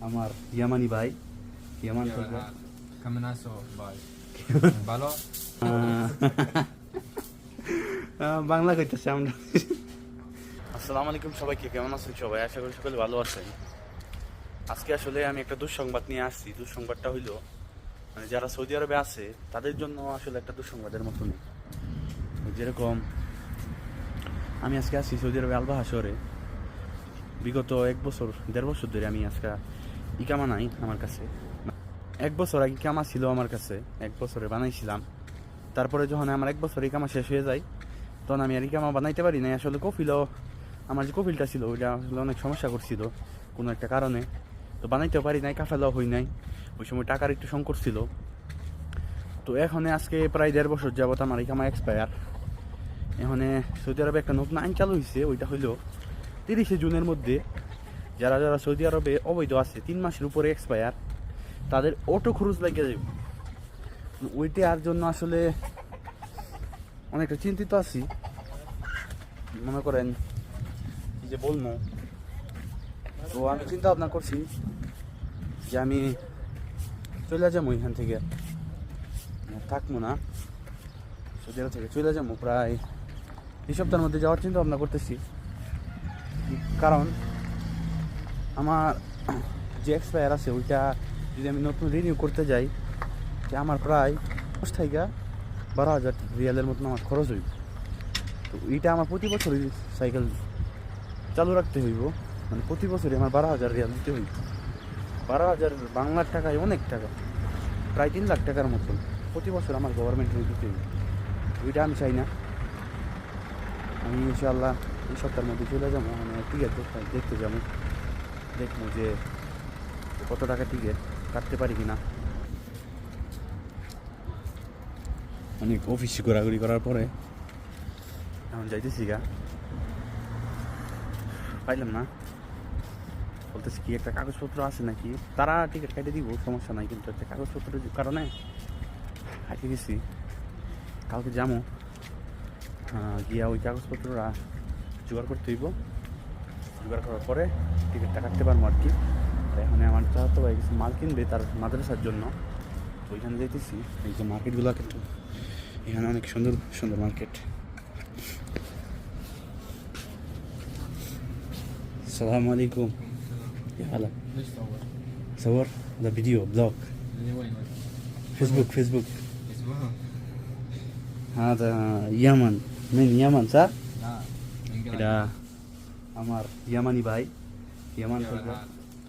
আমার ইয়ামানি ভাই ইয়ামান থেকে কেমন আছো ভাই? ভালো। বাংলা কইতেছে আমরা। আসসালামু আলাইকুম সবাইকে, কেমন আছেন সবাই? আশা করি সকলে ভালো আছেন। আজকে আসলে আমি একটা দুঃসংবাদ নিয়ে আসছি। দুঃসংবাদটা হইলো মানে যারা সৌদি আরবে আছে তাদের জন্য আসলে একটা দুঃসংবাদের মতনই। যেরকম আমি আজকে আসছি সৌদি আরবে আলবাহা শহরে। বিগত 1 বছর 1.5 বছর ধরে আমি আজকে ইকামা নাই আমার কাছে। 1 বছর আগে ইকামা ছিল আমার কাছে, 1 বছরে বানাইছিলাম। তারপরে যখন আমার 1 বছর ইকামা শেষ হয়ে যায় তখন আমি আর ইকামা বানাইতে পারি নাই। আসলে কফিলও আমার যে কফিলটা ছিল ওইটা আসলে অনেক সমস্যা করছিল কোনো একটা কারণে, তো বানাইতেও পারি নাই, কাফেলাও হই নাই। ওই সময় টাকার একটু সংকট ছিল। তো এখন আজকে প্রায় 1.5 বছর যাবত আমার ইকামা এক্সপায়ার। এখন সৌদি আরবে একটা নতুন আইন চালু হয়েছে, ওইটা হইলো 30শে জুনের মধ্যে যারা যারা সৌদি আরবে অবৈধ আছে 3 মাসের উপরে এক্সপায়ার তাদের অটো খরচ লাগিয়ে যাবে। ওইটার জন্য আসলে অনেকটা চিন্তিত আছি। মনে করেন যে বলবো, তো আমি চিন্তা ভাবনা করছি যে আমি চলে যাবো এখান থেকে, থাকবো না, সৌদি আরব থেকে চলে যাবো। প্রায় এই সপ্তাহের মধ্যে যাওয়ার চিন্তা ভাবনা করতেছি। কারণ আমার যে এক্সপায়ার আছে ওইটা যদি আমি নতুন রিনিউ করতে যাই যে আমার প্রায় 10 থেকে 12,000 রিয়ালের মতন আমার খরচ হইব। তো এইটা আমার প্রতি বছরই সাইকেল চালু রাখতে হইব, মানে প্রতি বছরই আমার 12,000 রিয়াল দিতে হইব। 12,000 বাংলার টাকায় অনেক টাকা, প্রায় 3 লাখ টাকার মতন প্রতি বছর আমার গভর্নমেন্টের দিতে হইব। ওইটা আমি চাই না। আমি ইনশাআল্লাহ এই সপ্তাহের মধ্যে চলে যাবো, মানে টিকিট দেখতে যাবো, দেখবো যে কত টাকা টিকিট কাটতে পারি কিনা। অনেক অফিসে ঘোরাঘুরি করার পরে এখন যাইতেছি গা, পাইলাম না। বলতেছি কি একটা কাগজপত্র আছে নাকি, তারা টিকিট কেটে দিব, সমস্যা নাই, কিন্তু একটা কাগজপত্রের কারণে হাঁটে গেছি। কালকে যাবো, গিয়া ওই কাগজপত্ররা জোগাড় করতে হইব। জোগাড় করার পরে টিকিটটা কাটতে পারবো আর কি। এখন আমার চাহতো ভাই কিছু মাল কিনবে তার মাদ্রাসার জন্য, তো ওইখানে যাইতেছি। এই যে মার্কেটগুলো, কিন্তু এখানে অনেক সুন্দর সুন্দর মার্কেট। আসসালামু আলাইকুম। يا هلا. ليش صور؟ صور ده فيديو بلوج اللي وين؟ فيسبوك. اسمها؟ هذا يمن، من يمن صح؟ لا، من এটা আমার ইয়ামানি ভাই, ইয়ামান থেকে।